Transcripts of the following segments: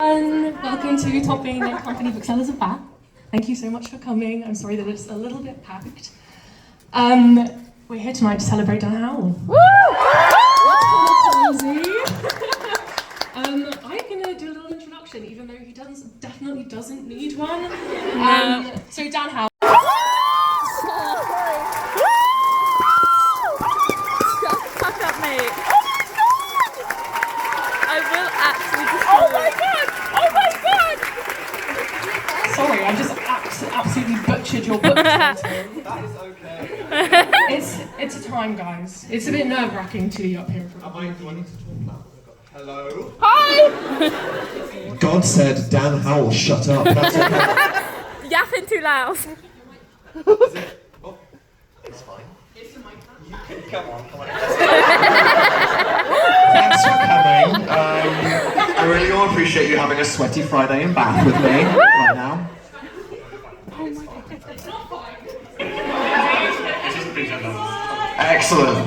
Welcome to Top Being and Company Booksellers of Bath. Thank you so much for coming. I'm sorry that it's a little bit packed. We're here tonight to celebrate Dan Howell. Woo! I'm gonna do a little introduction, even though he definitely doesn't need one. So Dan Howell. Fuck up, mate. I will actually destroy. Oh my god! Sorry, I just absolutely butchered your book title. That is okay. It's a time, guys. It's a bit nerve-wracking to be up here. Do I need to talk now? Hello? Hi! God said, Dan Howell, shut up. That's okay. Yapping too loud. Is it? Oh, it's fine. It's a mic. Come on. Thanks for coming. I really do appreciate you having a sweaty Friday in Bath with me right now. It's not fine. Excellent.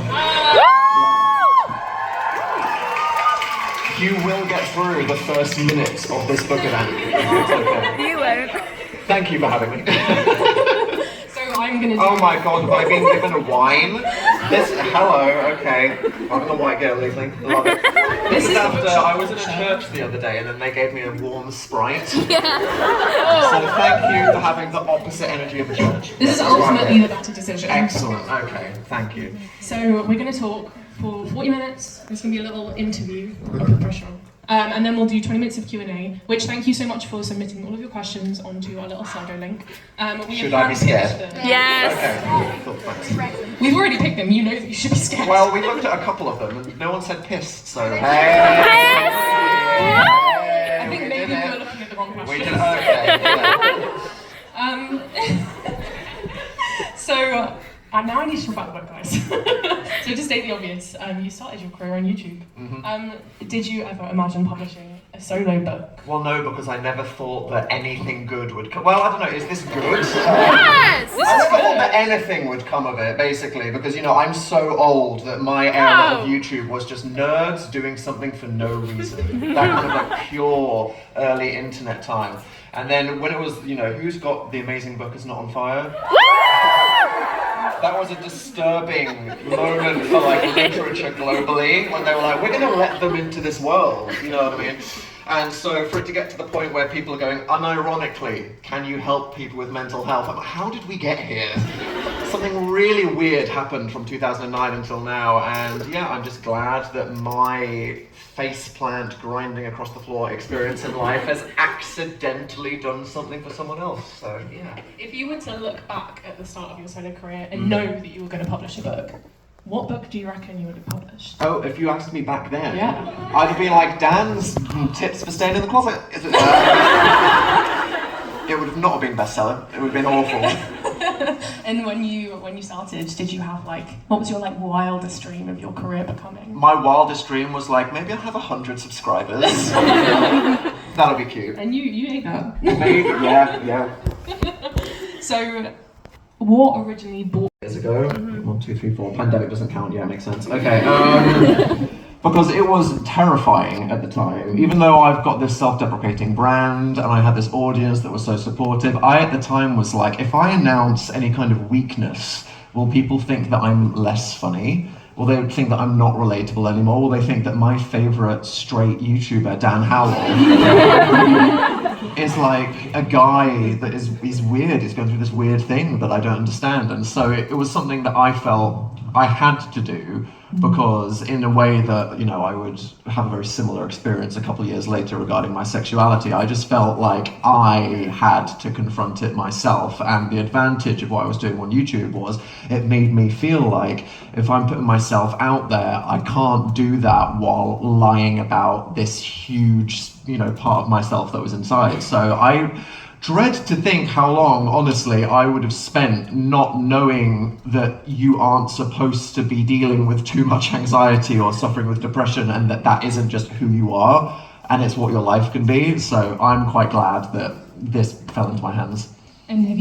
You will get through the first minutes of this book event. It's okay. You won't. Thank you for having me. So I'm gonna. Oh my god, have I been given a wine? Hello, okay. I'm the white girl lately. Love it. This is after I was in a church the other day and then they gave me a warm Sprite. Yeah. So thank you for having the opposite energy of the church. This is ultimately the better decision. Excellent, okay, thank you. So we're going to talk for 40 minutes. It's going to be a little interview of the pressure. And then we'll do 20 minutes of Q&A, which thank you so much for submitting all of your questions onto our little Slido link. Should I be scared? Yes. Okay, cool, thanks. We've already picked them, you know that you should be scared. Well, we looked at a couple of them and no one said piss, so hey! I think maybe we were looking at the wrong question. We did, okay, yeah. So, now I need to talk about the book, guys. So to state the obvious, you started your career on YouTube. Mm-hmm. Did you ever imagine publishing a solo book? Well, no, because I never thought that anything good would come. Well, I don't know, is this good? Yes! I thought that anything would come of it, basically, because, you know, I'm so old that my era of YouTube was just nerds doing something for no reason. That kind of like pure early internet time. And then when it was, you know, who's got the amazing book is not on fire? That was a disturbing moment for like literature globally when they were like, we're going to let them into this world, you know what I mean? And so for it to get to the point where people are going, unironically, can you help people with mental health? I'm like, how did we get here? Something really weird happened from 2009 until now, and yeah, I'm just glad that my faceplant grinding across the floor experience in life has accidentally done something for someone else, so yeah. If you were to look back at the start of your solo career and know that you were going to publish a book, what book do you reckon you would have published? Oh, if you asked me back then, Yeah. I'd have been like, Dan's tips for staying in the closet. It would have not been bestseller. It would have been awful. And when you started, did you have what was your wildest dream of your career becoming? My wildest dream was maybe I'll have 100 subscribers. That'll be cute. And you ate that. Maybe, yeah. So, what originally bought? Years ago, 1, 2, 3, 4. Pandemic doesn't count. Yeah, makes sense. Okay. Because it was terrifying at the time. Even though I've got this self-deprecating brand and I had this audience that was so supportive, I at the time was like, if I announce any kind of weakness, will people think that I'm less funny? Will they think that I'm not relatable anymore? Will they think that my favorite straight YouTuber, Dan Howell, is like a guy that is weird, is going through this weird thing that I don't understand? And so it was something that I felt I had to do, because in a way that, you know, I would have a very similar experience a couple of years later regarding my sexuality. I just felt like I had to confront it myself, and the advantage of what I was doing on YouTube was it made me feel like if I'm putting myself out there, I can't do that while lying about this huge, you know, part of myself that was inside. So I dread to think how long, honestly, I would have spent not knowing that you aren't supposed to be dealing with too much anxiety or suffering with depression, and that isn't just who you are, and it's what your life can be. So I'm quite glad that this fell into my hands. And have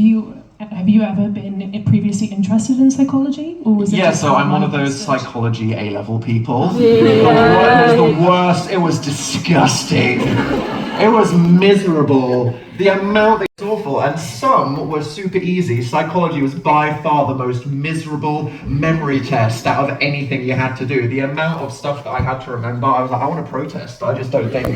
you ever been previously interested in psychology, or was it? Yeah, so I'm one of those psychology A-level people. Yeah. It was the worst. It was disgusting. It was miserable. The amount was awful, and some were super easy. Psychology was by far the most miserable memory test out of anything you had to do. The amount of stuff that I had to remember, I was like, I want to protest. I just don't think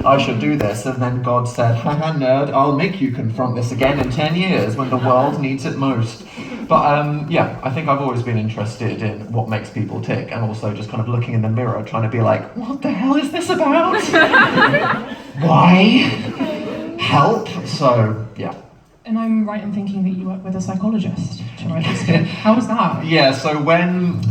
I should do this. And then God said, haha, nerd, I'll make you confront this again in 10 years when the world needs it most. But yeah, I think I've always been interested in what makes people tick, and also just kind of looking in the mirror, trying to be like, what the hell is this about? Why? Help. So yeah. And I'm right in thinking that you work with a psychologist to write this book. How was that? Yeah, so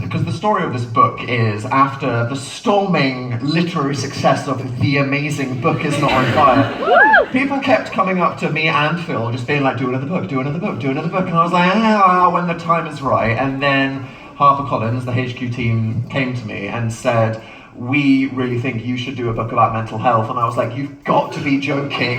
because the story of this book is after the storming literary success of the amazing Book Is Not on Fire, people kept coming up to me and Phil just being like, do another book, do another book, do another book. And I was like, when the time is right. And then HarperCollins, the HQ team, came to me and said, we really think you should do a book about mental health. And I was like, you've got to be joking.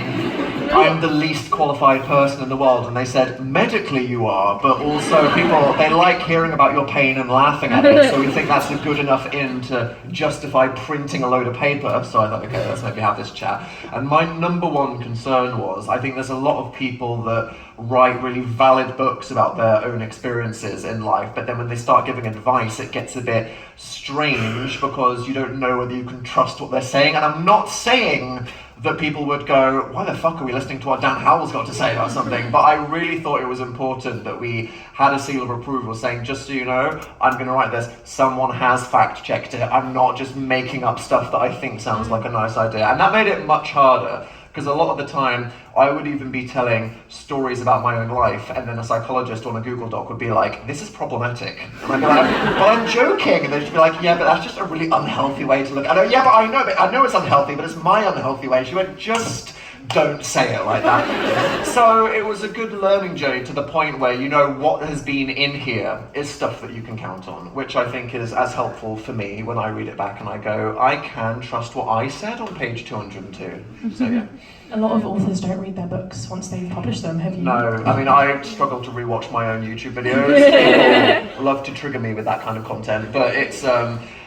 I'm the least qualified person in the world. And they said, medically you are, but also people, they like hearing about your pain and laughing at it. So we think that's a good enough in to justify printing a load of paper. So I thought, okay, let's maybe have this chat. And my number one concern was, I think there's a lot of people that write really valid books about their own experiences in life, but then when they start giving advice, it gets a bit strange because you don't know whether you can trust what they're saying. And I'm not saying that people would go, why the fuck are we listening to what Dan Howell's got to say about something? But I really thought it was important that we had a seal of approval saying, just so you know, I'm going to write this, someone has fact checked it, I'm not just making up stuff that I think sounds like a nice idea. And that made it much harder, because a lot of the time I would even be telling stories about my own life, and then a psychologist on a Google Doc would be like, this is problematic. And I'd be like, but I'm joking. And they'd just be like, yeah, but that's just a really unhealthy way to look. I know, yeah, but I know it's unhealthy, but it's my unhealthy way. She went, just don't say it like that. So it was a good learning journey to the point where, you know, what has been in here is stuff that you can count on, which I think is as helpful for me when I read it back and I go, I can trust what I said on page 202. So yeah. A lot of authors don't read their books once they've published them, have you? No, I mean, I struggle to rewatch my own YouTube videos. People love to trigger me with that kind of content, but it's,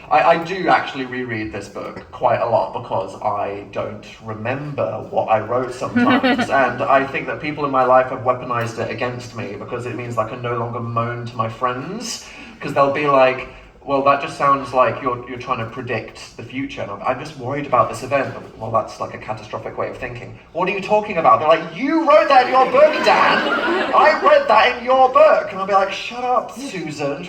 I do actually reread this book quite a lot because I don't remember what I wrote sometimes. And I think that people in my life have weaponized it against me because it means I can no longer moan to my friends, because they'll be like, well, that just sounds like you're trying to predict the future. And I'm just worried about this event. Well, that's like a catastrophic way of thinking. What are you talking about? They're like, you wrote that in your book, Dan. I read that in your book. And I'll be like, shut up, Susan.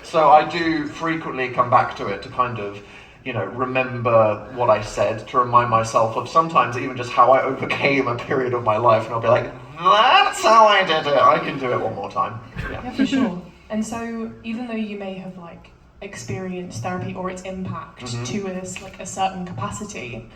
So I do frequently come back to it to kind of, you know, remember what I said, to remind myself of sometimes even just how I overcame a period of my life. And I'll be like, that's how I did it. I can do it one more time. Yeah, for sure. And so, even though you may have like experienced therapy or its impact to a certain capacity,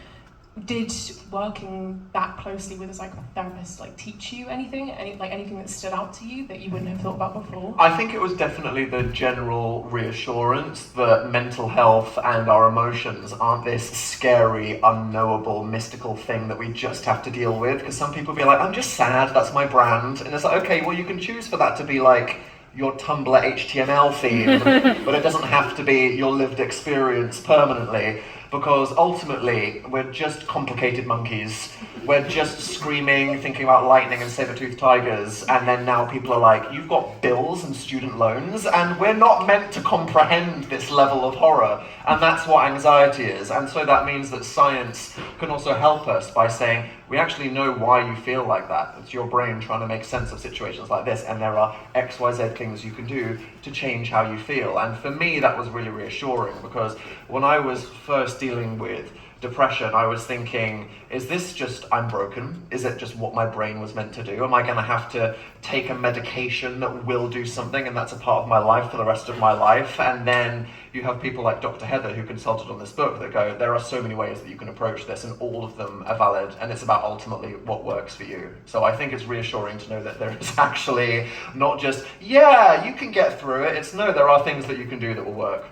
did working that closely with a psychotherapist like teach you anything? Anything that stood out to you that you wouldn't have thought about before? I think it was definitely the general reassurance that mental health and our emotions aren't this scary, unknowable, mystical thing that we just have to deal with. Because some people be like, I'm just sad, that's my brand. And it's like, okay, well, you can choose for that to be like your Tumblr HTML theme, but it doesn't have to be your lived experience permanently. Because ultimately, we're just complicated monkeys. We're just screaming, thinking about lightning and saber-toothed tigers, and then now people are like, you've got bills and student loans, and we're not meant to comprehend this level of horror. And that's what anxiety is. And so that means that science can also help us by saying, we actually know why you feel like that. It's your brain trying to make sense of situations like this, and there are X, Y, Z things you can do to change how you feel. And for me, that was really reassuring, because when I was first dealing with depression, I was thinking, is this just, I'm broken? Is it just what my brain was meant to do? Am I going to have to take a medication that will do something, and that's a part of my life for the rest of my life? And then you have people like Dr. Heather, who consulted on this book, that go, there are so many ways that you can approach this, and all of them are valid, and it's about ultimately what works for you. So I think it's reassuring to know that there is actually not just, yeah, you can get through it. It's no, there are things that you can do that will work.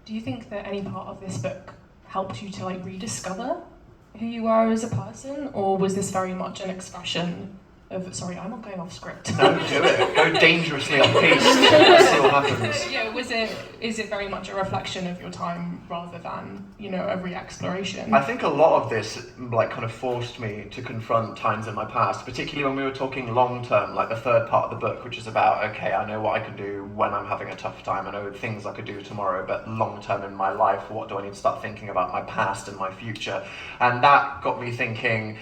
Do you think that any part of this book helped you to rediscover who you are as a person, or was this very much an expression sorry, I'm not going off script. No, do it. Go dangerously off piece. Let's see what happens. Yeah, is it very much a reflection of your time rather than, a re-exploration? I think a lot of this kind of forced me to confront times in my past, particularly when we were talking long term, like the third part of the book, which is about, okay, I know what I can do when I'm having a tough time, I know things I could do tomorrow, but long term in my life, what do I need to start thinking about my past and my future? And that got me thinking,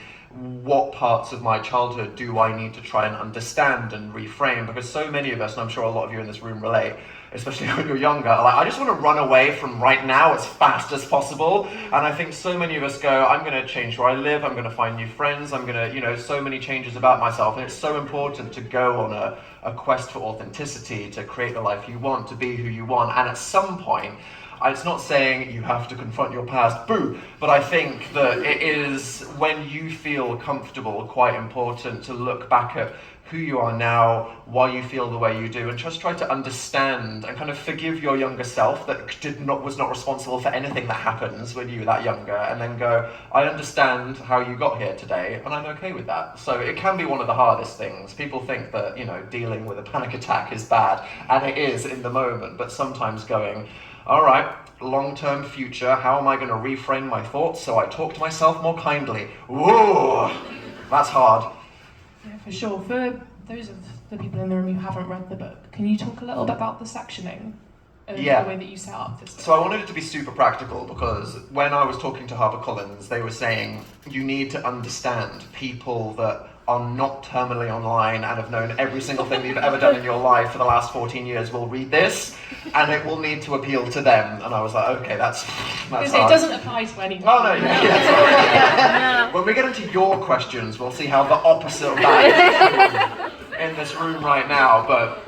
what parts of my childhood do I need to try and understand and reframe? Because so many of us, and I'm sure a lot of you in this room relate, especially when you're younger, are like, I just want to run away from right now as fast as possible. And I think so many of us go, I'm going to change where I live, I'm going to find new friends, I'm going to, so many changes about myself. And it's so important to go on a quest for authenticity, to create the life you want, to be who you want. And at some point, it's not saying you have to confront your past, boo, but I think that it is, when you feel comfortable, quite important to look back at who you are now, why you feel the way you do, and just try to understand and kind of forgive your younger self that was not responsible for anything that happens when you were that younger, and then go, I understand how you got here today, and I'm okay with that. So it can be one of the hardest things. People think that, dealing with a panic attack is bad, and it is in the moment, but sometimes going, all right, long-term future, how am I going to reframe my thoughts so I talk to myself more kindly? Whoa, that's hard. Yeah, for sure. For those of the people in the room who haven't read the book, can you talk a little bit about the sectioning and the way that you set up this book? So I wanted it to be super practical, because when I was talking to HarperCollins, they were saying you need to understand people that are not terminally online and have known every single thing that you've ever done in your life for the last 14 years will read this, and it will need to appeal to them. And I was like, okay, that's Because hard. it doesn't apply to anyone. Oh, no, yeah. When we get into your questions, we'll see how the opposite of that is in this room right now. But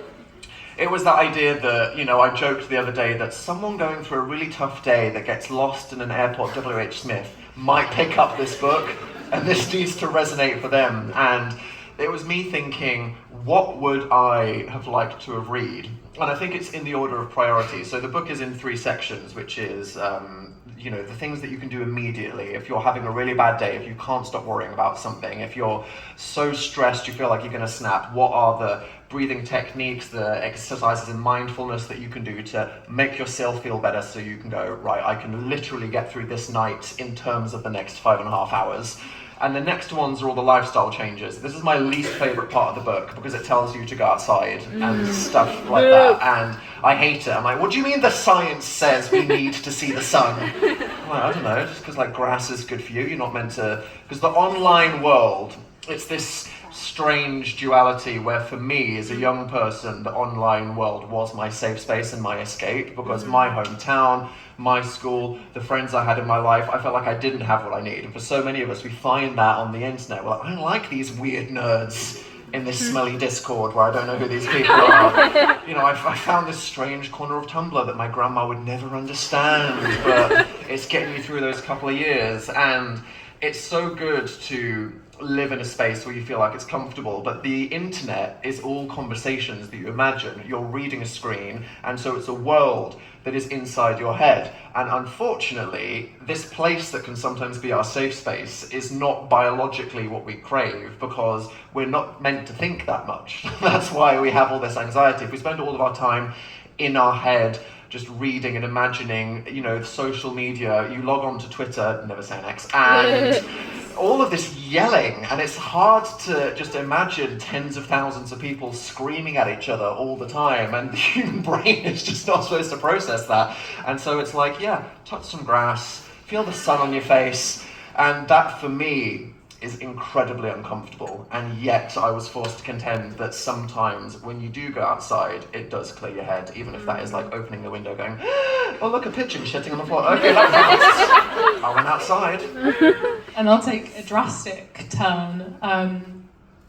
it was that idea that, I joked the other day that someone going through a really tough day that gets lost in an airport, W.H. Smith, might pick up this book, and this needs to resonate for them. And it was me thinking, what would I have liked to have read? And I think it's in the order of priority. So the book is in 3 sections, which is, the things that you can do immediately. If you're having a really bad day, if you can't stop worrying about something, if you're so stressed you feel like you're going to snap, what are the breathing techniques, the exercises in mindfulness that you can do to make yourself feel better, so you can go, right, I can literally get through this night in terms of the next 5.5 hours. And the next ones are all the lifestyle changes. This is my least favourite part of the book, because it tells you to go outside and stuff like that, and I hate it. I'm like, what do you mean the science says we need to see the sun? I'm like, I don't know, just because grass is good for you, you're not meant to... Because the online world, it's this strange duality where, for me as a young person, the online world was my safe space and my escape, because my hometown, my school, the friends I had in my life, I felt like I didn't have what I need. And for so many of us, we find that on the internet. We're like, I don't like these weird nerds in this smelly Discord where I don't know who these people are. I found this strange corner of Tumblr that my grandma would never understand, but it's getting me through those couple of years. And it's so good to live in a space where you feel like it's comfortable, but the internet is all conversations that you imagine. You're reading a screen, and so it's a world that is inside your head. And unfortunately, this place that can sometimes be our safe space is not biologically what we crave, because we're not meant to think that much. That's why we have all this anxiety. If we spend all of our time in our head, just reading and imagining, social media, you log on to Twitter, never say an X, and all of this yelling, and it's hard to just imagine tens of thousands of people screaming at each other all the time, and the human brain is just not supposed to process that. And so it's like, touch some grass, feel the sun on your face, and that for me is incredibly uncomfortable. And yet I was forced to contend that sometimes when you do go outside, it does clear your head, even if that is like opening the window going, oh look, a pigeon shitting on the floor, okay, that counts. I went outside. And I'll take a drastic turn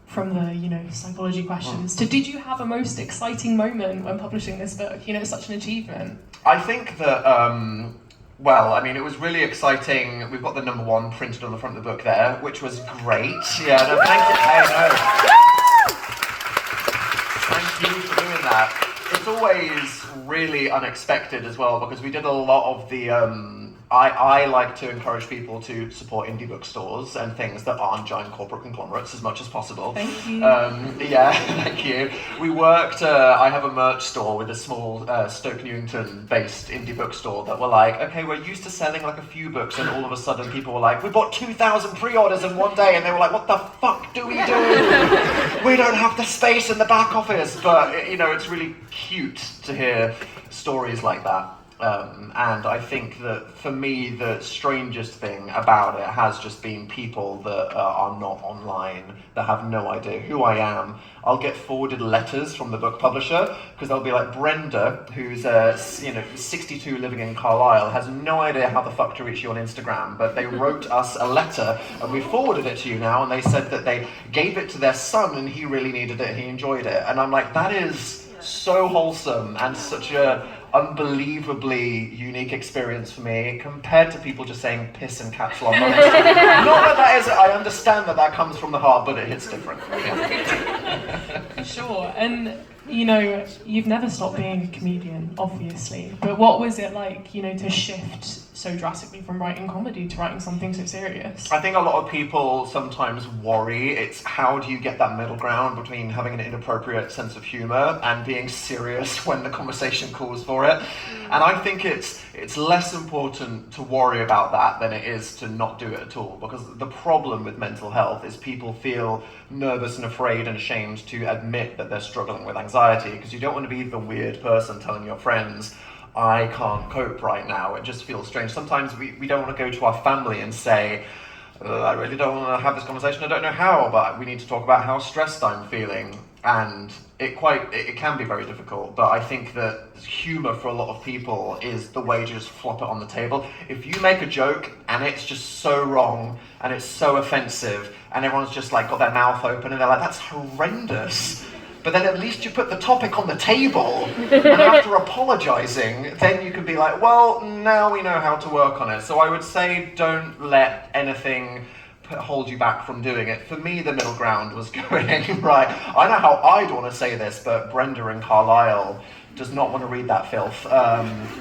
from the psychology questions to, did you have a most exciting moment when publishing this book? It's such an achievement. I think that it was really exciting. We've got the number 1 printed on the front of the book there, which was great. Yeah, no, thank you. Hey, no. Thank you for doing that. It's always really unexpected as well, because we did a lot of the I like to encourage people to support indie bookstores and things that aren't giant corporate conglomerates as much as possible. Thank you. Yeah, thank you. We worked, I have a merch store with a small Stoke Newington-based indie bookstore that were like, okay, we're used to selling like a few books, and all of a sudden people were like, we bought 2,000 pre-orders in one day, and they were like, what the fuck do we do? We don't have the space in the back office. But, you know, it's really cute to hear stories like that. And I think that for me, the strangest thing about it has just been people that are not online, that have no idea who I am. I'll get forwarded letters from the book publisher, because they'll be like, Brenda, who's 62 living in Carlisle, has no idea how the fuck to reach you on Instagram, but they wrote us a letter and we forwarded it to you now, and they said that they gave it to their son and he really needed it, he enjoyed it. And I'm like, that is so wholesome and such a unbelievably unique experience for me, compared to people just saying piss and caps lock on Instagram. Not that is, I understand that comes from the heart, but it hits different. Yeah. For sure. And, you know, you've never stopped being a comedian, obviously, but what was it like, you know, to shift so drastically from writing comedy to writing something so serious? I think a lot of people sometimes worry it's how do you get that middle ground between having an inappropriate sense of humor and being serious when the conversation calls for it. And I think it's less important to worry about that than it is to not do it at all, because the problem with mental health is people feel nervous and afraid and ashamed to admit that they're struggling with anxiety, because you don't want to be the weird person telling your friends, I can't cope right now. It just feels strange. Sometimes we don't want to go to our family and say, I really don't want to have this conversation, I don't know how, but we need to talk about how stressed I'm feeling. And it can be very difficult, but I think that humor for a lot of people is the way to just flop it on the table. If you make a joke and it's just so wrong and it's so offensive and everyone's just like got their mouth open and they're like, that's horrendous. But then at least you put the topic on the table, and after apologising, then you can be like, well, now we know how to work on it. So I would say don't let anything hold you back from doing it. For me, the middle ground was going, right, I know how I'd want to say this, but Brenda in Carlisle does not want to read that filth.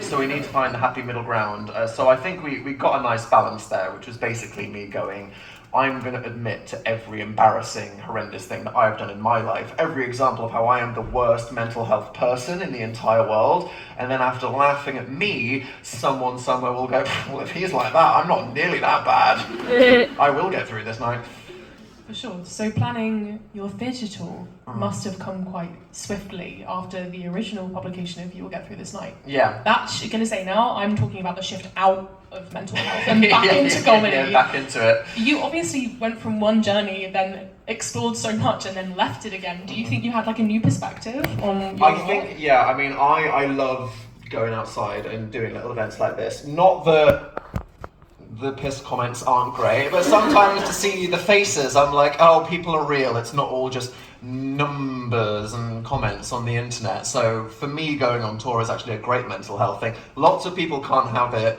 So we need to find the happy middle ground. So I think we got a nice balance there, which was basically me going, I'm going to admit to every embarrassing, horrendous thing that I've done in my life, every example of how I am the worst mental health person in the entire world, and then after laughing at me, someone somewhere will go, well, if he's like that, I'm not nearly that bad. I will get through this night. For sure. So planning your digital must have come quite swiftly after the original publication of You Will Get Through This Night. Yeah. That's, you're going to say now, I'm talking about the shift out of mental health and back into comedy. Yeah, back into it. You obviously went from one journey, then explored so much and then left it again. Do you think you had like a new perspective on your work? think, yeah, I mean, I love going outside and doing little events like this. Not the piss comments aren't great, but sometimes to see the faces, I'm like, oh, people are real. It's not all just numbers and comments on the internet. So for me, going on tour is actually a great mental health thing. Lots of people can't have it.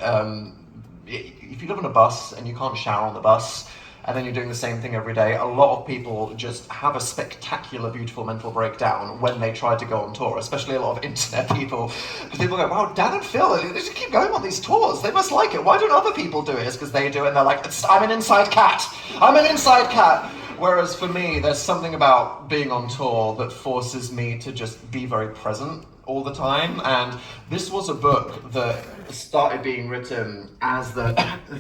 If you live on a bus and you can't shower on the bus, and then you're doing the same thing every day, a lot of people just have a spectacular, beautiful mental breakdown when they try to go on tour, especially a lot of internet people. Because people go, wow, Dan and Phil, they just keep going on these tours. They must like it. Why don't other people do it? It's because they do it and they're like, I'm an inside cat. I'm an inside cat. Whereas for me, there's something about being on tour that forces me to just be very present all the time. And this was a book that started being written as the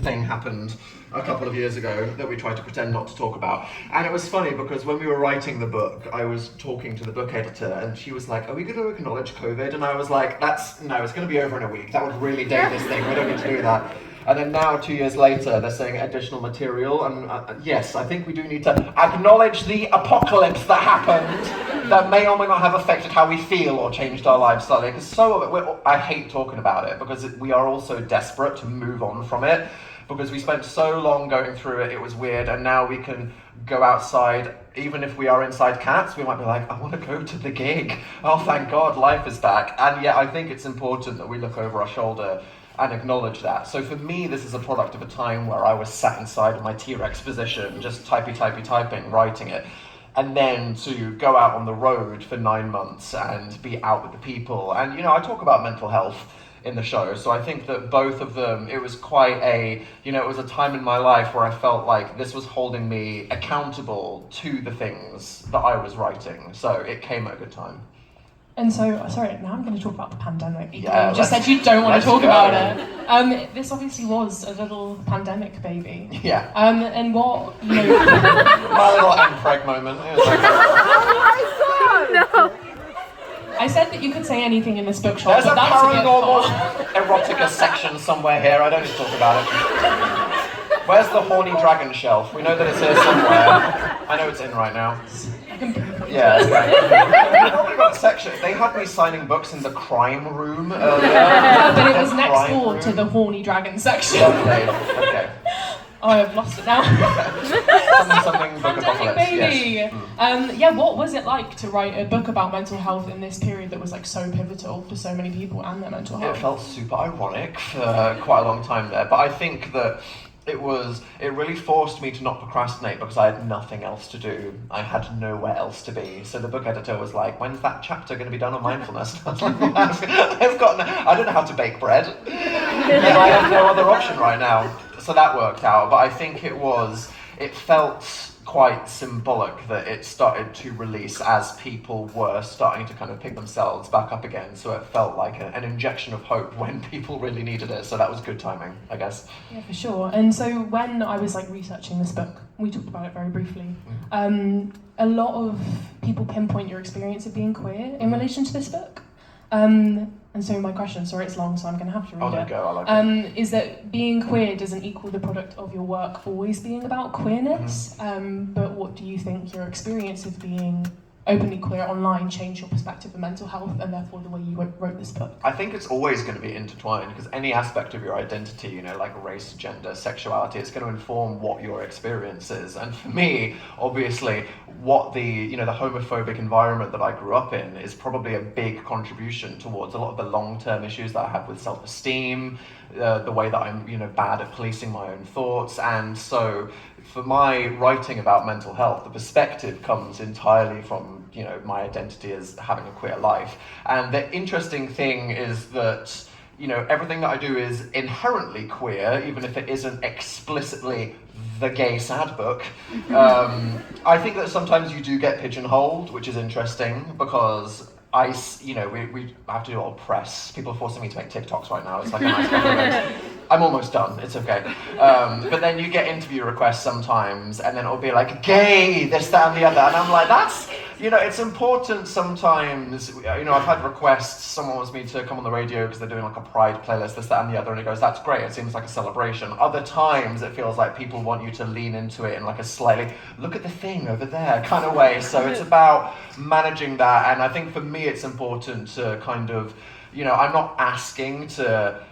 thing happened a couple of years ago that we tried to pretend not to talk about. And it was funny because when we were writing the book, I was talking to the book editor and she was like, are we going to acknowledge COVID? And I was like, no, it's going to be over in a week. That would really date this thing. We don't need to do that. And then now, 2 years later, they're saying additional material. And yes, I think we do need to acknowledge the apocalypse that happened that may or may not have affected how we feel or changed our lives slightly. Because I hate talking about it because we are all so desperate to move on from it. Because we spent so long going through it, it was weird, and now we can go outside. Even if we are inside cats, we might be like, I want to go to the gig. Oh, thank God, life is back. And yet I think it's important that we look over our shoulder and acknowledge that. So for me, this is a product of a time where I was sat inside in my T-Rex position, just typing, writing it. And then to go out on the road for 9 months and be out with the people. And, I talk about mental health in the show. So I think that both of them, it was quite a, it was a time in my life where I felt like this was holding me accountable to the things that I was writing. So it came at a good time. And so, sorry, now I'm going to talk about the pandemic. You let's- said you don't want to talk go. about it. This obviously was a little pandemic baby. Yeah. And what, My little M-Preg moment. It was like, No. I said that you could say anything in this bookshop, there's but a that's a bit paranormal far. erotica section somewhere here. I don't need to talk about it. Where's the horny dragon shelf? We know that it's here somewhere. I know it's in right now. I can pinpoint Yeah, it. okay. We've probably got a section. They had me signing books in the crime room earlier. Yeah, but it was next Crime door room. to the horny dragon section. Lovely. Okay. Oh, I've lost it now. Something book Pandemic apocalypse. baby. Yes. What was it like to write a book about mental health in this period that was like so pivotal for so many people and their mental It health? felt super ironic for quite a long time there, but I think that it really forced me to not procrastinate because I had nothing else to do. I had nowhere else to be. So the book editor was like, when's that chapter going to be done on mindfulness? I was like, I don't know how to bake bread. And I have no other option right now. So that worked out, but I think it felt quite symbolic that it started to release as people were starting to kind of pick themselves back up again. So it felt like an injection of hope when people really needed it. So that was good timing, I guess. Yeah, for sure. And so when I was like researching this book, we talked about it very briefly. A lot of people pinpoint your experience of being queer in relation to this book. And so my question, sorry it's long, so I'm going to have to read it. Go, I like it. Is that being queer doesn't equal the product of your work always being about queerness, but what do you think your experience of being openly queer online changed your perspective of mental health and therefore the way you wrote this book? I think it's always going to be intertwined because any aspect of your identity, like race, gender, sexuality, it's going to inform what your experience is. And for me, obviously, what the homophobic environment that I grew up in is probably a big contribution towards a lot of the long-term issues that I have with self-esteem, the way that I'm, bad at policing my own thoughts. And so for my writing about mental health, the perspective comes entirely from, my identity as having a queer life. And the interesting thing is that, everything that I do is inherently queer, even if it isn't explicitly the gay sad book. I think that sometimes you do get pigeonholed, which is interesting because we have to do a lot of press. People are forcing me to make TikToks right now. It's like a nice compliment. I'm almost done. It's okay. But then you get interview requests sometimes, and then it'll be like, gay, this, that, and the other. And I'm like, that's, it's important sometimes. I've had requests. Someone wants me to come on the radio because they're doing like a pride playlist, this, that, and the other. And it goes, that's great. It seems like a celebration. Other times it feels like people want you to lean into it in like a slightly, look at the thing over there kind of way. So it's about managing that. And I think for me, it's important to kind of, I'm not asking to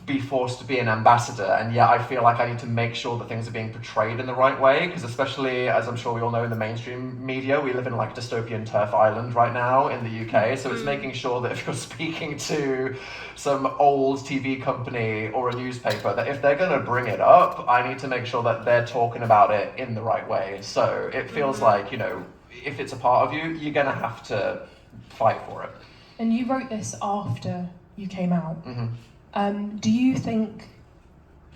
be forced to be an ambassador, and yet I feel like I need to make sure that things are being portrayed in the right way, because especially, as I'm sure we all know, in the mainstream media, we live in like dystopian turf island right now in the UK, so it's making sure that if you're speaking to some old TV company or a newspaper, that if they're going to bring it up, I need to make sure that they're talking about it in the right way. So it feels like, if it's a part of you, you're going to have to fight for it. And you wrote this after you came out. Do you think,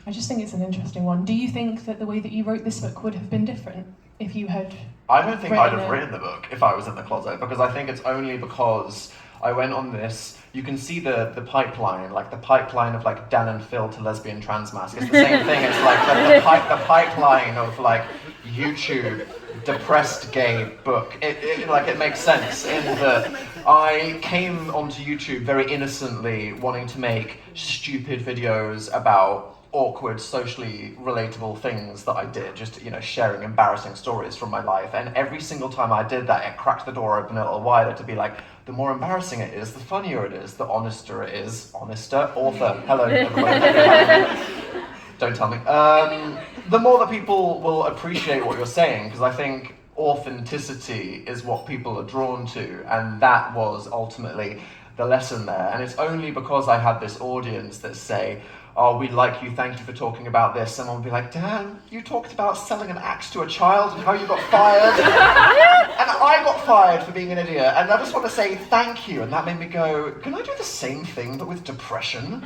I just think it's an interesting one, do you think that the way that you wrote this book would have been different if you had I don't think I'd have written the book if I was in the closet, because I think it's only because I went on this, you can see the pipeline, like the pipeline of like Dan and Phil to lesbian trans mask. It's the same thing, it's like the pipeline of like YouTube depressed gay book. It makes sense in that I came onto YouTube very innocently wanting to make stupid videos about awkward, socially relatable things that I did, just sharing embarrassing stories from my life, and every single time I did that, it cracked the door open a little wider to be like, the more embarrassing it is, the funnier it is, the honester it is. Author, hello everybody. Don't tell me. The more that people will appreciate what you're saying, because I think authenticity is what people are drawn to, and that was ultimately the lesson there. And it's only because I had this audience that say, oh, we like you, thank you for talking about this. Someone would be like, Dan, you talked about selling an axe to a child and how you got fired. And I got fired for being an idiot. And I just want to say thank you. And that made me go, can I do the same thing but with depression?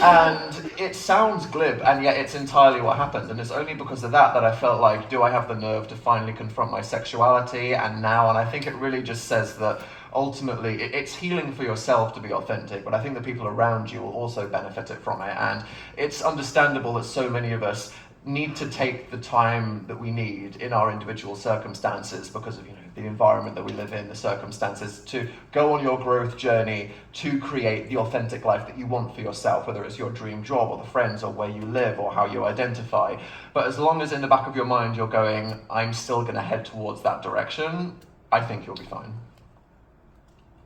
And it sounds glib, and yet it's entirely what happened. And it's only because of that I felt like, do I have the nerve to finally confront my sexuality? And now, and I think it really just says that ultimately it's healing for yourself to be authentic, but I think the people around you will also benefit from it. And it's understandable that so many of us need to take the time that we need in our individual circumstances because of the environment that we live in, the circumstances, to go on your growth journey to create the authentic life that you want for yourself, whether it's your dream job or the friends or where you live or how you identify. But as long as in the back of your mind you're going, I'm still going to head towards that direction, I think you'll be fine.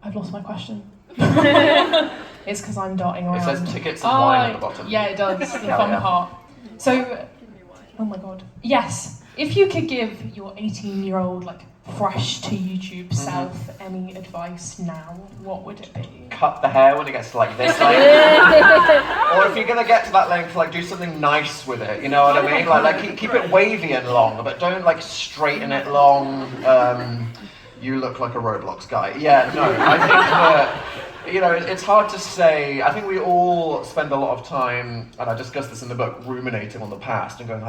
I've lost my question. It's because I'm darting around. It says tickets and wine at the bottom. Yeah, it does. The fun part. So, oh my god. Yes, if you could give your 18-year-old, fresh to YouTube self any advice now, what would it be? Cut the hair when it gets to this length. Or if you're going to get to that length, do something nice with it, you know what I mean? Keep it wavy and long, but don't straighten it long. You look like a Roblox guy. Yeah, no, I think that, it's hard to say. I think we all spend a lot of time, and I discuss this in the book, ruminating on the past and going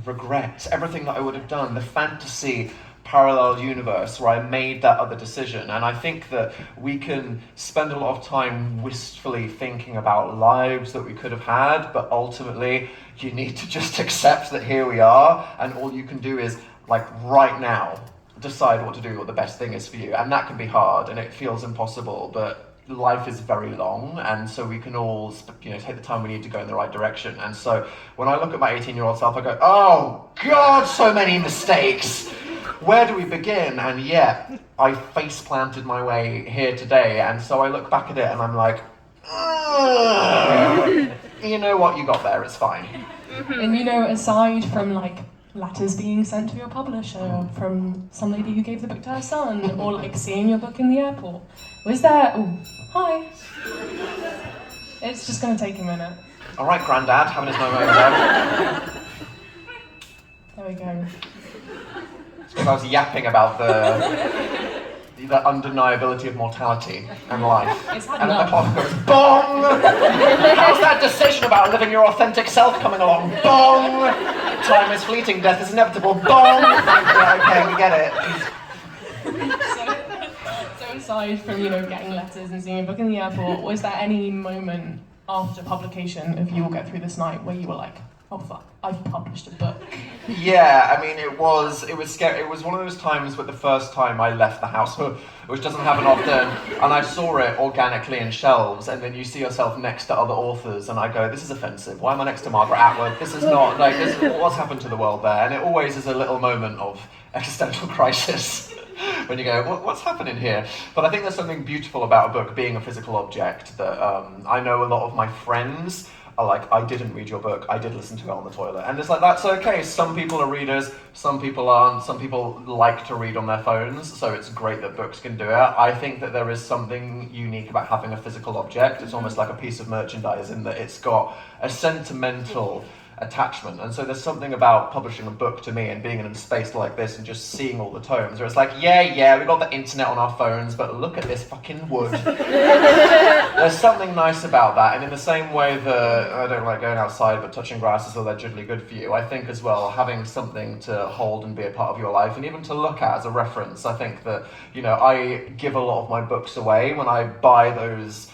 regret, everything that I would have done, the fantasy parallel universe where I made that other decision. And I think that we can spend a lot of time wistfully thinking about lives that we could have had, but ultimately you need to just accept that here we are, and all you can do is, right now, decide what to do, what the best thing is for you. And that can be hard and it feels impossible, but life is very long, and so we can all take the time we need to go in the right direction. And so when I look at my 18-year-old self, I go, oh god, so many mistakes, where do we begin? And yet I face planted my way here today, and so I look back at it and I'm like, you know what, you got there, it's fine. And aside from letters being sent to your publisher from some lady who gave the book to her son, or seeing your book in the airport, was there, hi, it's just going to take a minute. All right, Grandad, having his moment over there. There we go. It's because I was yapping about the undeniability of mortality and life. And then the clock goes, bong! How's that decision about living your authentic self coming along? Bong! Time is fleeting, death is inevitable. Bong! Okay, we get it. So aside from, getting letters and seeing a book in the airport, was there any moment after publication of You'll Get Through This Night where you were like, oh fuck, I've published a book? Yeah, I mean, it was scary. It was one of those times where the first time I left the house, which doesn't happen often, and I saw it organically in shelves, and then you see yourself next to other authors, and I go, this is offensive. Why am I next to Margaret Atwood? This is not, what's happened to the world there? And it always is a little moment of existential crisis when you go, what's happening here? But I think there's something beautiful about a book being a physical object that I know a lot of my friends are like, I didn't read your book, I did listen to it on the toilet. And it's that's okay. Some people are readers, some people aren't, some people like to read on their phones, so it's great that books can do it. I think that there is something unique about having a physical object. It's almost like a piece of merchandise in that it's got a sentimental attachment. And so there's something about publishing a book to me and being in a space like this and just seeing all the tomes where it's yeah, we got the internet on our phones, but look at this fucking wood. There's something nice about that. And in the same way that I don't like going outside but touching grass is allegedly good for you, I think as well having something to hold and be a part of your life and even to look at as a reference. I think that I give a lot of my books away when I buy those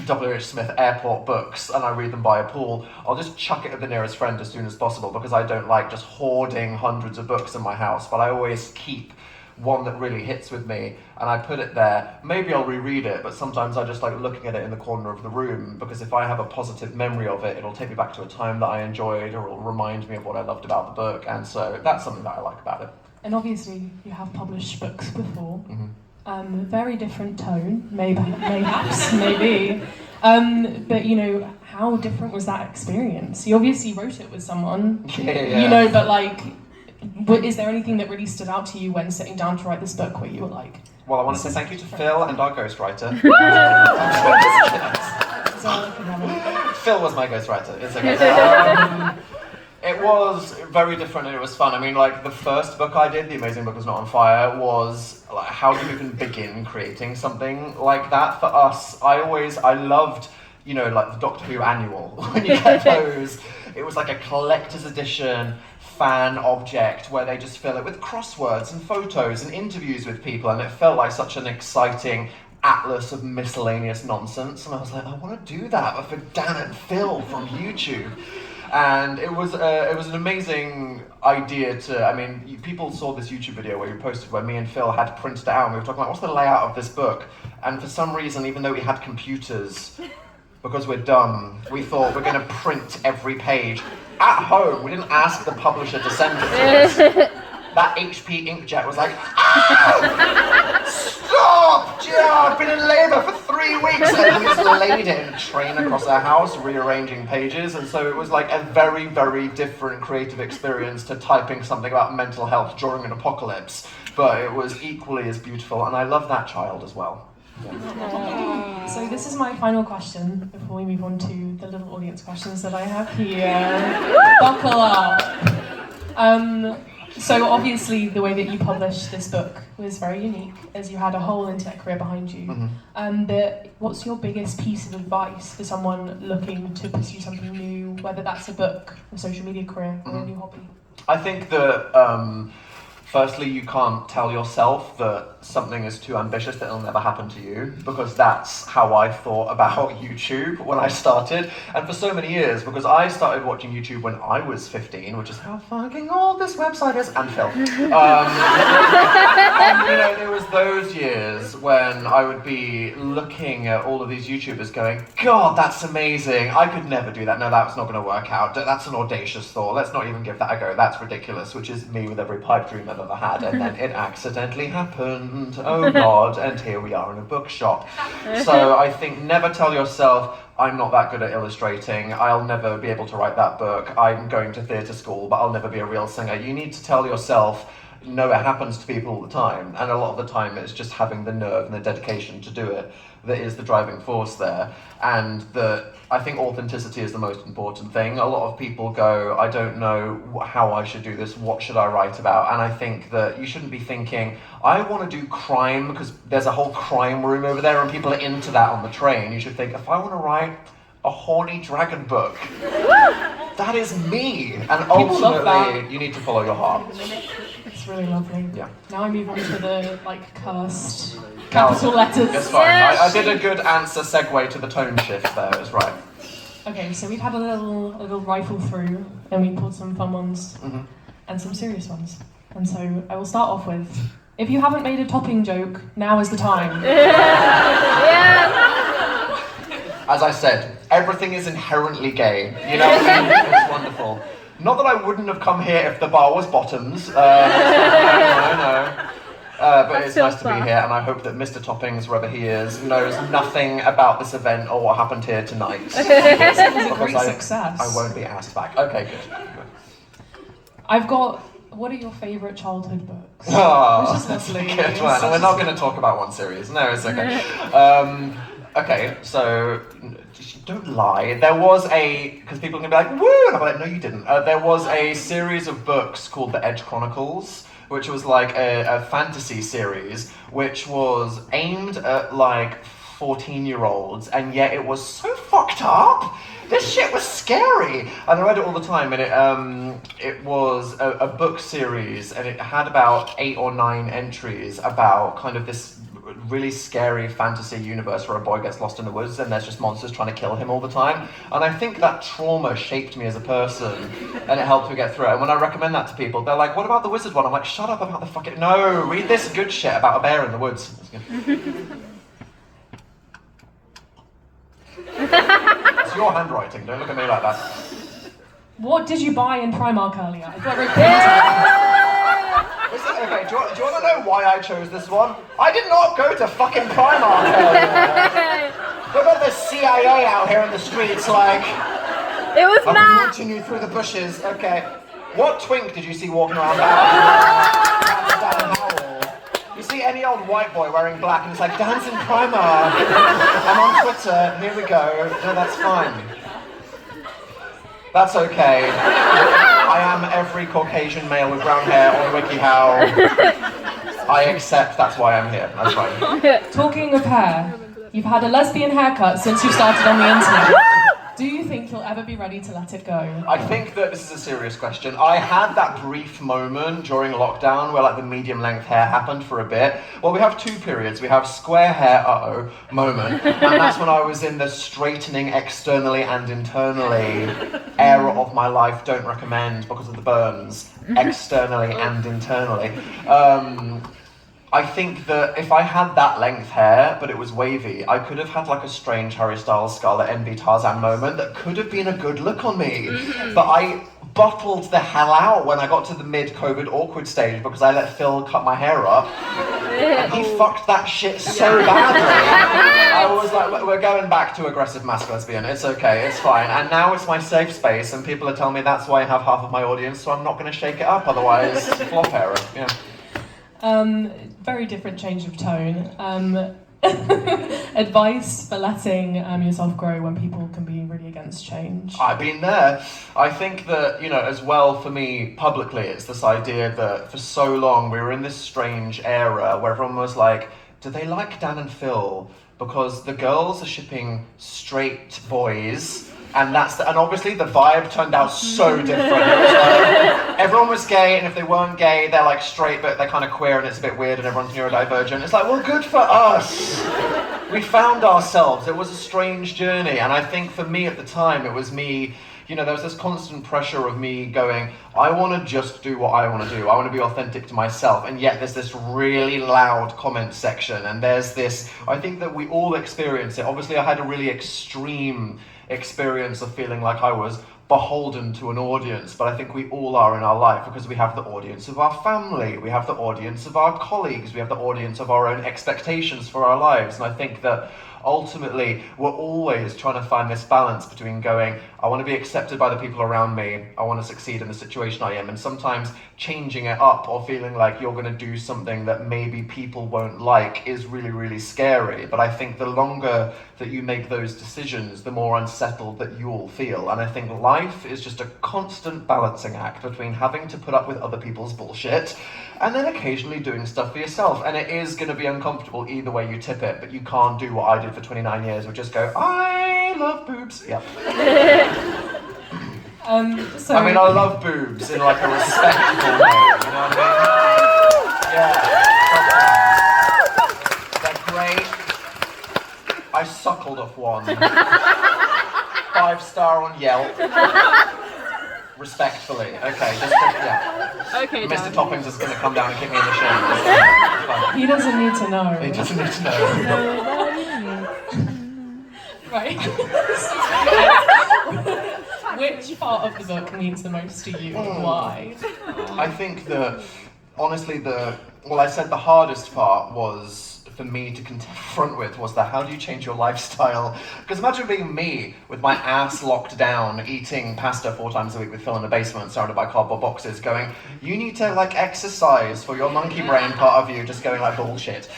W.H. Smith airport books and I read them by a pool. I'll just chuck it at the nearest friend as soon as possible because I don't like just hoarding hundreds of books in my house, but I always keep one that really hits with me and I put it there. Maybe I'll reread it, but sometimes I just like looking at it in the corner of the room because if I have a positive memory of it, it'll take me back to a time that I enjoyed or it'll remind me of what I loved about the book, and so that's something that I like about it. And obviously you have published books before. Very different tone, perhaps, maybe. But how different was that experience? You obviously wrote it with someone, yeah. But is there anything that really stood out to you when sitting down to write this book where you were like... Well, I want to say thank you to Phil and our ghostwriter. That's all I can have. Phil was my ghostwriter. It's okay. It was very different and it was fun. I mean, like, the first book I did, The Amazing Book Was Not on Fire, was like, how do you even begin creating something like that? For us, I loved, you know, like the Doctor Who annual. When you get those, it was like a collector's edition fan object where they just fill it with crosswords and photos and interviews with people, and it felt like such an exciting atlas of miscellaneous nonsense. And I was like, I want to do that, but for Dan and Phil from YouTube. And it was an amazing idea to, I mean, people saw this YouTube video where you posted where me and Phil had printed it out and we were talking about what's the layout of this book. And for some reason, even though we had computers, because we're dumb, we thought we're going to print every page at home. We didn't ask the publisher to send it to us. That HP inkjet was like, oh, stop! I've been in labour for 3 weeks, and we just laid it in a train across our house, rearranging pages, and so it was like a very, very different creative experience to typing something about mental health during an apocalypse, but it was equally as beautiful, and I love that child as well. Yeah. So this is my final question before we move on to the little audience questions that I have here. Buckle up. So obviously the way that you published this book was very unique, as you had a whole internet career behind you. Mm-hmm. But what's your biggest piece of advice for someone looking to pursue something new, whether that's a book, a social media career, or a new hobby? I think that firstly, you can't tell yourself that something is too ambitious that it'll never happen to you, because that's how I thought about YouTube when I started. And for so many years, because I started watching YouTube when I was 15, which is how fucking old this website is, and Phil. And, you know, there was those years when I would be looking at all of these YouTubers going, God, that's amazing. I could never do that. No, that's not going to work out. That's an audacious thought. Let's not even give that a go. That's ridiculous, which is me with every pipe dream I've ever had. And then it accidentally happened. Oh God, and here we are in a bookshop. So I think never tell yourself, I'm not that good at illustrating, I'll never be able to write that book, I'm going to theatre school, but I'll never be a real singer. You need to tell yourself, no, it happens to people all the time, and a lot of the time it's just having the nerve and the dedication to do it that is the driving force there. And I think authenticity is the most important thing. A lot of people go, I don't know how I should do this, what should I write about? And I think that you shouldn't be thinking, I want to do crime because there's a whole crime room over there and people are into that on the train. You should think, if I want to write a horny dragon book, that is me. And ultimately, you need to follow your heart. It's really lovely. Yeah. Now I move on to the cursed capital letters. It's fine. I did a good answer segue to the tone shift there. It's right. Okay, so we've had a little rifle through, and we pulled some fun ones and some serious ones. And so I will start off with, if you haven't made a topping joke, now is the time. As I said, everything is inherently gay. You know what I mean? It's wonderful. Not that I wouldn't have come here if the bar was bottoms. No. But it's nice to be here, and I hope that Mr. Toppings, wherever he is, knows nothing about this event or what happened here tonight. It was a great success. I won't be asked back. Okay, good. I've got, what are your favourite childhood books? Oh, that's a good one. And we're not going to talk about one series. No, it's okay. Okay, so don't lie. There was because people can be like, woo, and I'm like, no, you didn't. There was a series of books called The Edge Chronicles, which was like a fantasy series, which was aimed at like 14-year-olds, and yet it was so fucked up. This shit was scary, and I read it all the time. And it was a book series, and it had about 8 or 9 entries about kind of this really scary fantasy universe where a boy gets lost in the woods and there's just monsters trying to kill him all the time. And I think that trauma shaped me as a person, and it helped me get through it. And when I recommend that to people, they're like, what about the wizard one? I'm like, shut up about the fucking... No, read this good shit about a bear in the woods. It's your handwriting, don't look at me like that. What did you buy in Primark earlier? I got very Okay, do you want to know why I chose this one? I did not go to fucking Primark earlier. Look at the CIA out here in the streets like... It was I'm Matt! watching you through the bushes. Okay. What twink did you see walking around down Howell? You see any old white boy wearing black and it's like, dance in Primark. I'm on Twitter, here we go. No, that's fine. That's okay. I am every Caucasian male with brown hair on WikiHow. I accept that's why I'm here. That's fine. Talking of hair, you've had a lesbian haircut since you started on the internet. Do you think you'll ever be ready to let it go? I think that this is a serious question. I had that brief moment during lockdown where like the medium length hair happened for a bit. Well, we have two periods. We have square hair, moment, and that's when I was in the straightening externally and internally era of my life. Don't recommend because of the burns, externally and internally. I think that if I had that length hair, but it was wavy, I could have had like a strange Harry Styles, Scarlet Envy, Tarzan moment that could have been a good look on me. But I bottled the hell out when I got to the mid-COVID awkward stage because I let Phil cut my hair up. And he fucked that shit so badly. I was like, we're going back to aggressive mask lesbian. It's okay, it's fine. And now it's my safe space and people are telling me that's why I have half of my audience, so I'm not going to shake it up, otherwise flop hair. Yeah. Very different change of tone. Advice for letting yourself grow when people can be really against change. I've been there. I think that, as well for me, publicly, it's this idea that for so long we were in this strange era where everyone was like, do they like Dan and Phil? Because the girls are shipping straight boys. And obviously the vibe turned out so different. It was like, everyone was gay, and if they weren't gay, they're like straight, but they're kind of queer, and it's a bit weird, and everyone's neurodivergent. It's like, well, good for us. We found ourselves. It was a strange journey, and I think for me at the time, it was me. There was this constant pressure of me going, I want to just do what I want to do. I want to be authentic to myself. And yet there's this really loud comment section. And there's this, I think that we all experience it. Obviously, I had a really extreme experience of feeling like I was beholden to an audience, but I think we all are in our life because we have the audience of our family, we have the audience of our colleagues, we have the audience of our own expectations for our lives. And I think that ultimately we're always trying to find this balance between going, I want to be accepted by the people around me, I want to succeed in the situation I am, and sometimes changing it up or feeling like you're going to do something that maybe people won't like is really, really scary. But I think the longer that you make those decisions, the more unsettled that you'll feel. And I think life is just a constant balancing act between having to put up with other people's bullshit and then occasionally doing stuff for yourself. And it is going to be uncomfortable either way you tip it, but you can't do what I did for 29 years, which just go, I love boobs. Yep. I love boobs in like a respectful way, you know what I mean? Yeah. They're great. I suckled off one. 5-star on Yelp. Respectfully. Okay, yeah. Okay, Mr. Toppings is going to come down and kick me in the shin. He doesn't need to know. He doesn't need to know. Right. Which part of the book means the most to you? Why? I think that, honestly, I said the hardest part was for me to confront with was how do you change your lifestyle? Because imagine being me with my ass locked down, eating pasta 4 times a week with Phil in the basement, surrounded by cardboard boxes, going, you need to exercise for your monkey brain part of you, just going bullshit.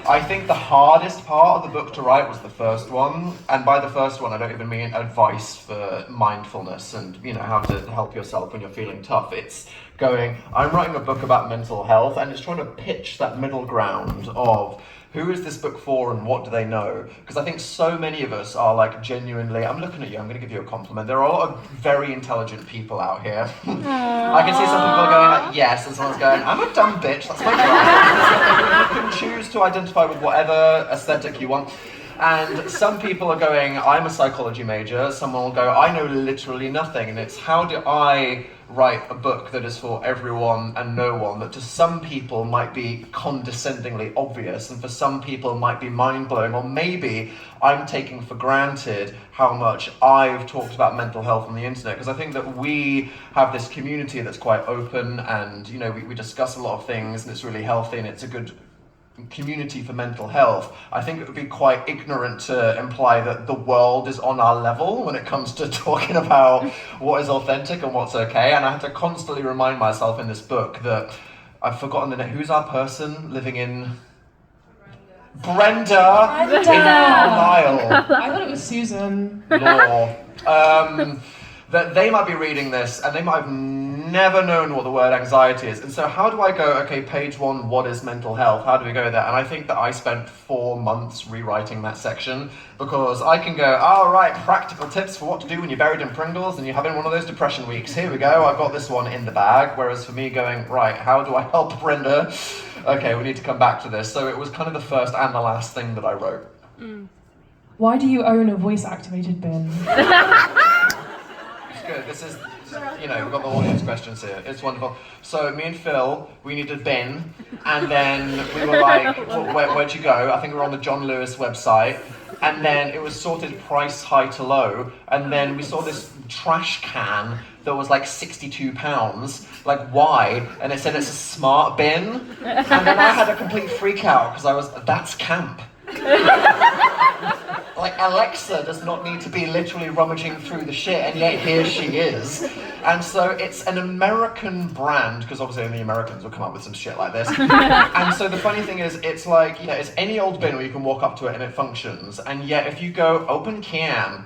I think the hardest part of the book to write was the first one, and by the first one I don't even mean advice for mindfulness and how to help yourself when you're feeling tough. It's going, I'm writing a book about mental health, and it's trying to pitch that middle ground of who is this book for and what do they know? Because I think so many of us are genuinely, I'm looking at you, I'm going to give you a compliment. There are a lot of very intelligent people out here. I can see some people going yes, and someone's going, I'm a dumb bitch, that's my job. You can choose to identify with whatever aesthetic you want. And some people are going, I'm a psychology major. Someone will go, I know literally nothing. And it's how do I write a book that is for everyone and no one, that to some people might be condescendingly obvious and for some people might be mind-blowing, or maybe I'm taking for granted how much I've talked about mental health on the internet, because I think that we have this community that's quite open and we discuss a lot of things and it's really healthy and it's a good community for mental health. I think it would be quite ignorant to imply that the world is on our level when it comes to talking about what is authentic and what's okay. And I had to constantly remind myself in this book that I've forgotten the name. Who's our person living in? Brenda. In Carlisle. I thought it was Susan. Law. that they might be reading this and they might have never known what the word anxiety is. And so how do I go, okay, page 1, what is mental health? How do we go there? And I think that I spent 4 months rewriting that section, because I can go, all right, practical tips for what to do when you're buried in Pringles and you're having one of those depression weeks. Here we go, I've got this one in the bag. Whereas for me going, right, how do I help Brenda? Okay, we need to come back to this. So it was kind of the first and the last thing that I wrote. Why do you own a voice-activated bin? It's good. This is, we've got the audience questions here. It's wonderful. So me and Phil, we needed bin, and then we were like, where'd you go? I think we were on the John Lewis website, and then it was sorted price high to low, and then we saw this trash can that was like £62. Like, why? And it said it's a smart bin, and then I had a complete freak out because that's camp. Like, Alexa does not need to be literally rummaging through the shit, and yet here she is. And so it's an American brand, because obviously only Americans will come up with some shit like this. And so the funny thing is, it's like, it's any old bin where you can walk up to it and it functions, and yet if you go open can,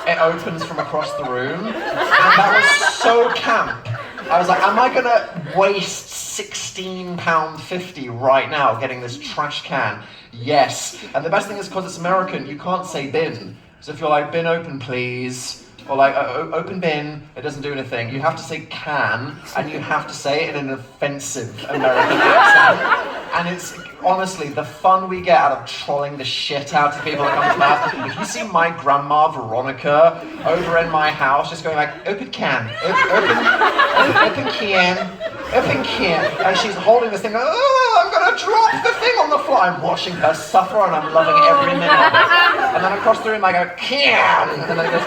it opens from across the room, and that was so camp. I was like, am I gonna waste £16.50 right now getting this trash can? Yes. And the best thing is, because it's American, you can't say bin. So if you're like, bin open please, or like, open bin, it doesn't do anything. You have to say can, and you have to say it in an offensive American accent. And it's honestly the fun we get out of trolling the shit out of people that come to my house. If you see my grandma Veronica over in my house just going like, open can, open can, and she's holding this thing, oh, I'm gonna drop the thing on the floor. I'm watching her suffer and I'm loving every minute of it. And then across the room I go, can, and then it goes,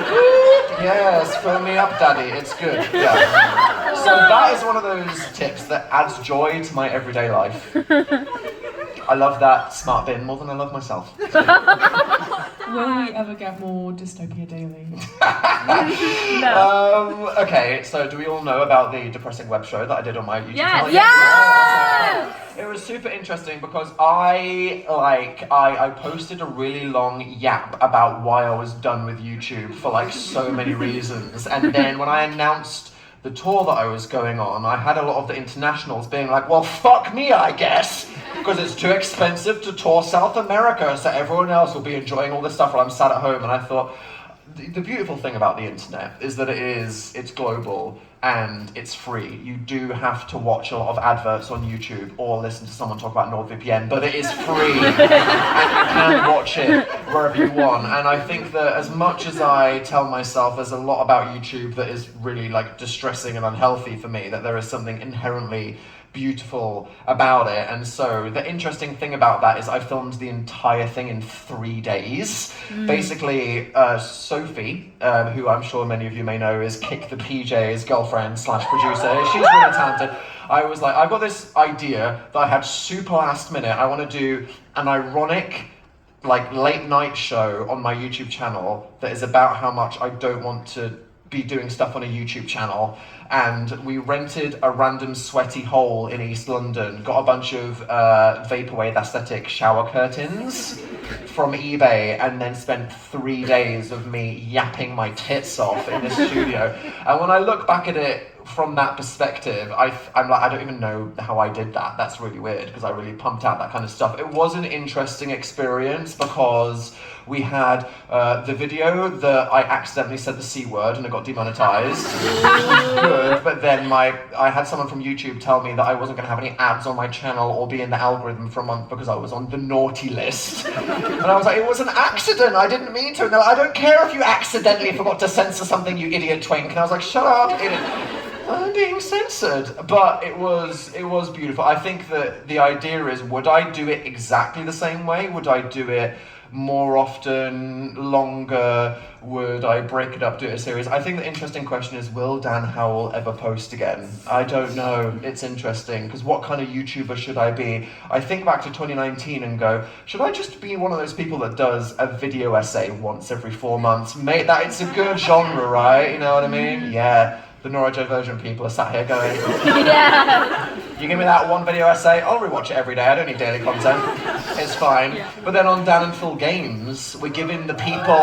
yes, fill me up, daddy, it's good. Yeah. So that is one of those tips that adds joy to my everyday life. I love that smart bin more than I love myself. Will we ever get more Dystopia Daily? No. Okay, so do we all know about the Depressing Web Show that I did on my YouTube channel? Yes! It was super interesting because I posted a really long yap about why I was done with YouTube for like so many reasons, and then when I announced the tour that I was going on, I had a lot of the internationals being like, well, fuck me, I guess, because it's too expensive to tour South America, so everyone else will be enjoying all this stuff while I'm sat at home. And I thought, the beautiful thing about the internet is that it's global and it's free. You do have to watch a lot of adverts on YouTube or listen to someone talk about NordVPN, but it is free and you can watch it wherever you want. And I think that as much as I tell myself there's a lot about YouTube that is really like distressing and unhealthy for me, that there is something inherently beautiful about it. And so the interesting thing about that is I filmed the entire thing in 3 days. Basically, Sophie, who I'm sure many of you may know is Kick the PJ's girlfriend / producer, she's really talented. I was like, I've got this idea that I had super last minute. I want to do an ironic like late night show on my YouTube channel that is about how much I don't want to be doing stuff on a YouTube channel. And we rented a random sweaty hole in East London, got a bunch of vaporwave aesthetic shower curtains from eBay, and then spent 3 days of me yapping my tits off in this studio. And when I look back at it from that perspective, I'm like, I don't even know how I did that. That's really weird, because I really pumped out that kind of stuff. It was an interesting experience because we had the video that I accidentally said the C word and it got demonetized, which was good, but then I had someone from YouTube tell me that I wasn't gonna have any ads on my channel or be in the algorithm for a month because I was on the naughty list. And I was like, it was an accident, I didn't mean to. And they're like, I don't care if you accidentally forgot to censor something, you idiot twink. And I was like, shut up, idiot. I'm being censored. But it was beautiful. I think that the idea is, would I do it exactly the same way? Would I do it more often, longer? Would I break it up, do it a series? I think the interesting question is, will Dan Howell ever post again? I don't know. It's interesting, because what kind of YouTuber should I be? I think back to 2019 and go, should I just be one of those people that does a video essay once every 4 months? Mate, it's a good genre, right? You know what I mean? Yeah. The neurodivergent people are sat here going, yeah. You give me that one video essay, I'll rewatch it every day, I don't need daily content, it's fine. Yeah. But then on Dan and Phil Games, we're giving the people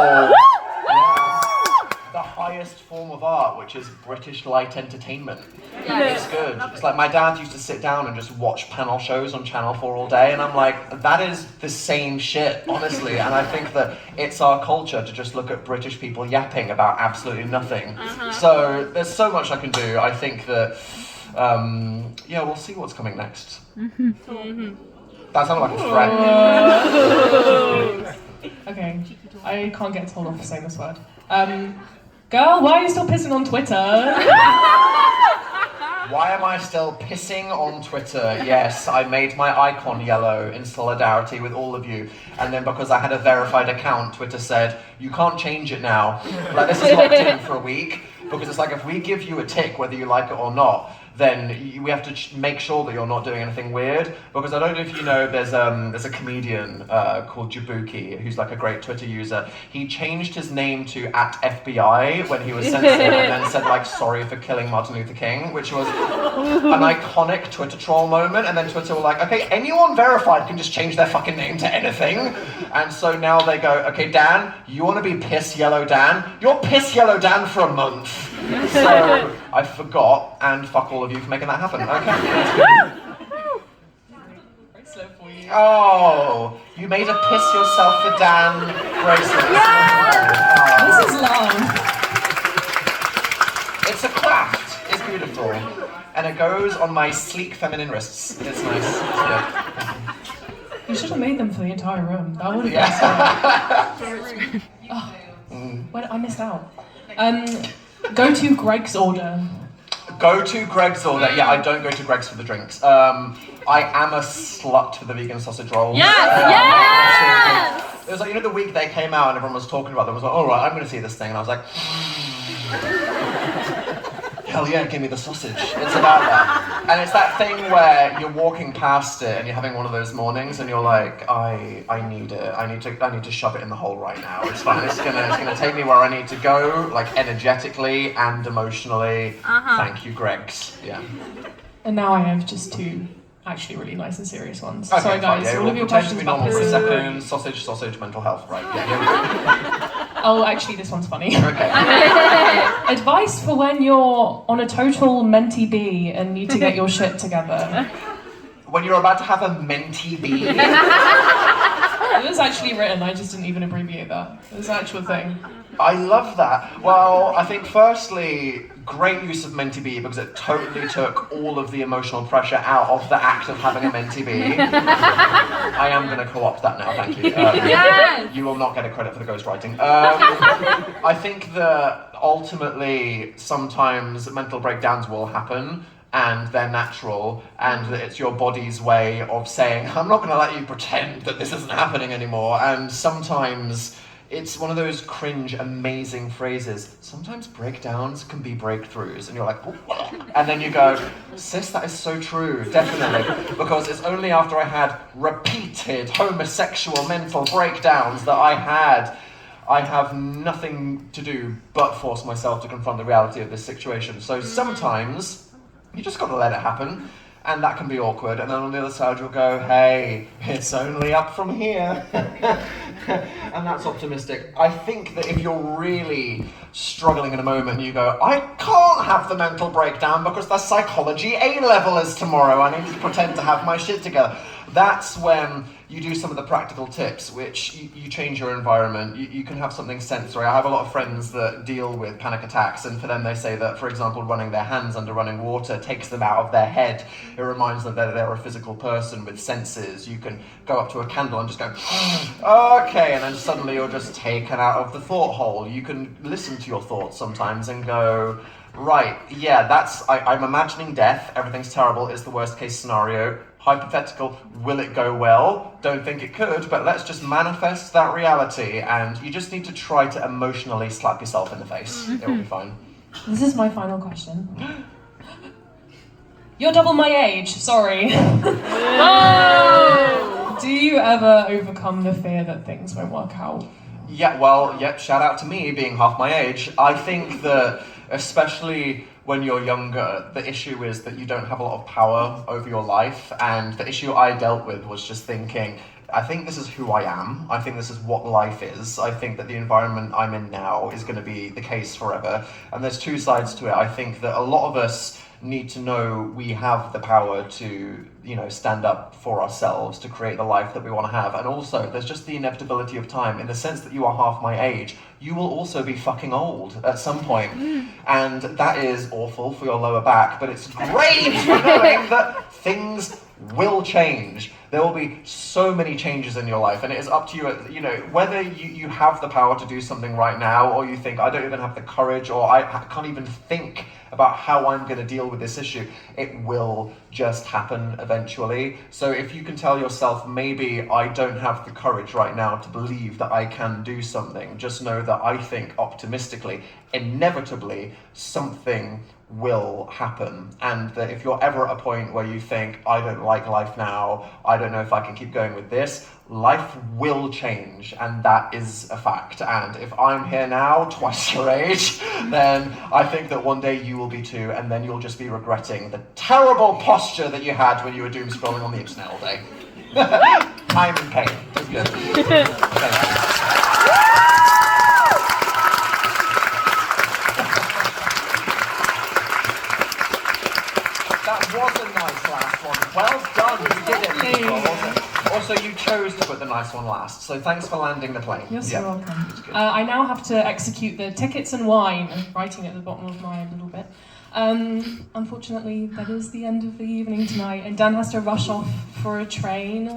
the highest form of art, which is British light entertainment. It's good. It's like my dad used to sit down and just watch panel shows on Channel 4 all day, and I'm like, that is the same shit, honestly. And I think that it's our culture to just look at British people yapping about absolutely nothing. So there's so much I can do. I think that, we'll see what's coming next. That sounded like a threat. Okay, I can't get told off for saying this word. Girl, why are you still pissing on Twitter? Why am I still pissing on Twitter? Yes, I made my icon yellow in solidarity with all of you. And then because I had a verified account, Twitter said, you can't change it now. Like, this is locked in for a week. Because it's like, if we give you a tick, whether you like it or not, then we have to make sure that you're not doing anything weird. Because I don't know if you know, there's a comedian called Jabuki, who's like a great Twitter user. He changed his name to @FBI when he was censored, and then said like, sorry for killing Martin Luther King, which was an iconic Twitter troll moment. And then Twitter were like, okay, anyone verified can just change their fucking name to anything. And so now they go, okay, Dan, you want to be Piss Yellow Dan? You're Piss Yellow Dan for a month. So I forgot, and fuck all of you for making that happen. Okay. Very slow for you. Oh, you made a Piss Yourself for Dan bracelet. This is long. It's a craft. It's beautiful. And it goes on my sleek feminine wrists. It's nice. It's good. You should have made them for the entire room. That would have been well, I missed out. Go to Greg's order. Go to Greg's order. Yeah, I don't go to Greg's for the drinks. I am a slut for the vegan sausage rolls. Yes! It was like, you know, the week they came out and everyone was talking about them. I was like, all right, I'm going to see this thing. And I was like, hell yeah, give me the sausage. It's about that. And it's that thing where you're walking past it and you're having one of those mornings and you're like, I need it. I need to shove it in the hole right now. It's fine. It's gonna take me where I need to go, like energetically and emotionally. Thank you, Greg's. Yeah. And now I have just two actually really nice and serious ones. Okay, Sorry guys, yeah, all of your questions be normal about for a pissing. second. Sausage, mental health. Right. Yeah. Oh, actually, this one's funny. Okay. Advice for when you're on a total mentee bee and need to get your shit together. When you're about to have a mentee bee. It was actually written, I just didn't even abbreviate that. It was an actual thing. I love that. Well, I think firstly, great use of mentee bee because it totally took all of the emotional pressure out of the act of having a mentee bee. I am going to co-opt that now, thank you. Yes! You will not get a credit for the ghostwriting. I think that ultimately sometimes mental breakdowns will happen and they're natural, and that it's your body's way of saying, I'm not going to let you pretend that this isn't happening anymore. And sometimes it's one of those cringe, amazing phrases. Sometimes breakdowns can be breakthroughs, and you're like, oh. And then you go, sis, that is so true, definitely. Because it's only after I had repeated homosexual mental breakdowns that I have nothing to do but force myself to confront the reality of this situation. So sometimes you just got to let it happen, and that can be awkward. And then on the other side, you'll go, hey, it's only up from here. And that's optimistic. I think that if you're really struggling in a moment, you go, I can't have the mental breakdown because the psychology A-level is tomorrow. I need to pretend to have my shit together. That's when you do some of the practical tips, which you change your environment. You can have something sensory. I have a lot of friends that deal with panic attacks, and for them they say that, for example, running their hands under running water takes them out of their head. It reminds them that they're a physical person with senses. You can go up to a candle and just go, okay, and then suddenly you're just taken out of the thought hole. You can listen to your thoughts sometimes and go, right, yeah, I'm imagining death, everything's terrible, it's the worst case scenario. Hypothetical, will it go well? Don't think it could, but let's just manifest that reality, and you just need to try to emotionally slap yourself in the face. It will be fine. This is my final question. You're double my age, sorry. Oh! Do you ever overcome the fear that things won't work out? Yeah, well, yep, shout out to me being half my age. I think that, especially when you're younger, the issue is that you don't have a lot of power over your life, and the issue I dealt with was just thinking, I think this is who I am. I think this is what life is. I think that the environment I'm in now is going to be the case forever. And there's two sides to it. I think that a lot of us need to know we have the power to, stand up for ourselves, to create the life that we want to have. And also, there's just the inevitability of time, in the sense that you are half my age. You will also be fucking old at some point. And that is awful for your lower back, but it's great for knowing that things will change. There will be so many changes in your life, and it is up to you, whether you have the power to do something right now, or you think, I don't even have the courage, or I can't even think about how I'm going to deal with this issue. It will just happen eventually. So if you can tell yourself, maybe I don't have the courage right now to believe that I can do something, just know that I think optimistically, inevitably, something will happen. And that if you're ever at a point where you think, I don't like life now, I don't know if I can keep going with this, life will change, and that is a fact. And if I'm here now, twice your age, then I think that one day you will be too, and then you'll just be regretting the terrible posture that you had when you were doom scrolling on the internet all day. I'm in pain. It's good. Thank you. That was a nice last one. Well done, you did it, people, wasn't it? Also, you chose to put the nice one last, so thanks for landing the plane. You're so welcome. I now have to execute the tickets and wine, writing at the bottom of my little bit. Unfortunately, that is the end of the evening tonight, and Dan has to rush off for a train,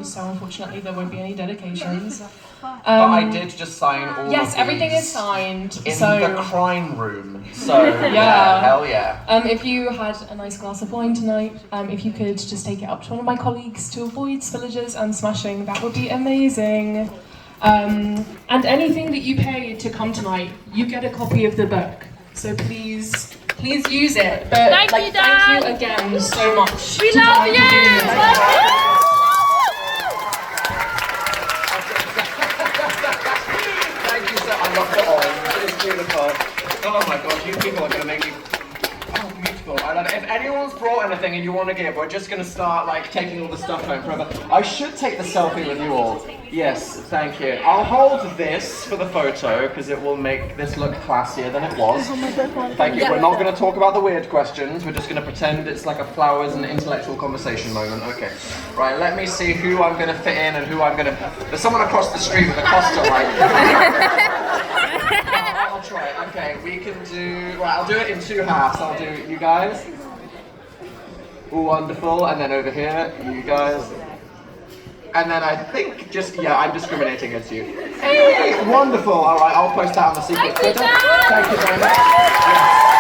so unfortunately there won't be any dedications. But I did just sign all Yes, of everything these is signed. in so the crime room. So yeah, hell yeah. If you had a nice glass of wine tonight, if you could just take it up to one of my colleagues to avoid spillages and smashing, that would be amazing. And anything that you pay to come tonight, you get a copy of the book. So please use it. But thank you, Dan. Thank you again so much. We love you. I love the orange, it's beautiful. Oh my god, you people are going to make me... Oh, beautiful. I love it. If anyone's brought anything and you want to give, we're just going to start taking all the stuff home forever. I should take the selfie with you all. Yes, thank you. I'll hold this for the photo because it will make this look classier than it was. Thank you. We're not going to talk about the weird questions. We're just going to pretend it's like a flowers and intellectual conversation moment. Okay. Right, let me see who I'm going to fit in and who I'm going to... There's someone across the street with a Costa, I'll try it. Okay, we can do... Right, I'll do it in two halves. I'll do you guys. Ooh, wonderful. And then over here, you guys. And then I think I'm discriminating against you. Hey, wonderful. All right, I'll post that on the secret Twitter. Thank you very much. Yes.